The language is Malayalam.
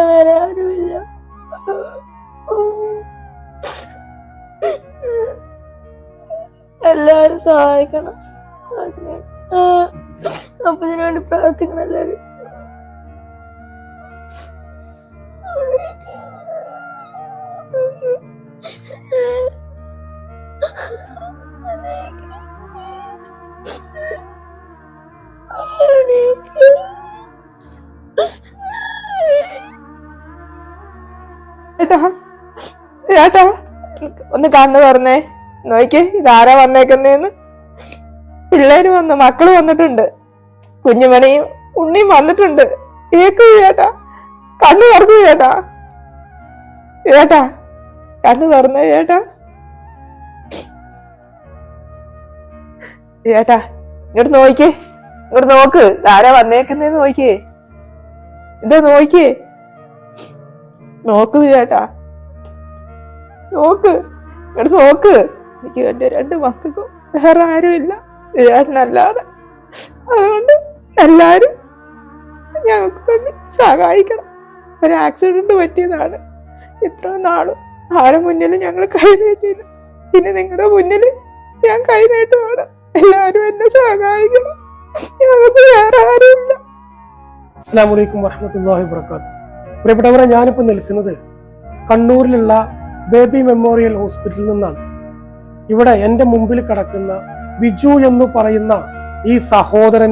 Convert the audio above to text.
വേറെ ആരുമില്ല. എല്ലാരും സഹായിക്കണം. അപ്പൊ ഇതിനു വേണ്ടി പ്രാർത്ഥിക്കണം എല്ലാരും. ചേട്ടാ ഒന്ന് കണ്ണു പറഞ്ഞേ, നോക്കിയേ ഇതാരാ വന്നേക്കുന്നേന്ന്. പിള്ളേര് വന്നു, മക്കള് വന്നിട്ടുണ്ട്, കുഞ്ഞുമണിയും ഉണ്ണിയും വന്നിട്ടുണ്ട്. കേക്കൂ ചേട്ടാ, കണ്ണു തുറക്കൂ ചേട്ടാ. ചേട്ടാ കണ്ണു തുറന്നേ ചേട്ടാ. ചേട്ടാ ഇങ്ങോട്ട് നോക്കിയേ, ഇങ്ങോട്ട് നോക്ക്, ഇതാരാ വന്നേക്കുന്നേന്ന് നോക്കിയേ. ഇതാ നോക്കിയേ, നോക്കൂ ചേട്ടാ, നോക്ക്, ഇങ്ങോട്ട് നോക്ക്. എനിക്ക് എന്റെ 2 മക്കൾക്കും വേറെ ആരുമില്ല ചേട്ടനല്ലാതെ. അതുകൊണ്ട് എല്ലാരും ഞങ്ങൾക്ക് വേണ്ടി സഹായിക്കണം. ഒരു ആക്സിഡന്റ് പറ്റിയതാണ്. ഇത്ര നാളും ആരുടെ മുന്നിൽ ഞങ്ങൾ കൈ നീട്ടിയില്ല. പിന്നെ നിങ്ങളുടെ മുന്നിൽ ഞാൻ കൈ നീട്ടുവാണ്. എല്ലാരും എന്നെ സഹായിക്കണം. ഞങ്ങൾക്ക് വേറെ ആരുമില്ല. അസ്സലാമു അലൈക്കും വറഹ്മത്തുള്ളാഹി വബറകാതുഹു. പ്രിയപ്പെട്ടവരെ, ഞാനിപ്പോൾ നിൽക്കുന്നത് കണ്ണൂരിലുള്ള ബേബി മെമ്മോറിയൽ ഹോസ്പിറ്റലിൽ നിന്നാണ്. ഇവിടെ എൻ്റെ മുമ്പിൽ കിടക്കുന്ന ബിജു എന്ന് പറയുന്ന ഈ സഹോദരൻ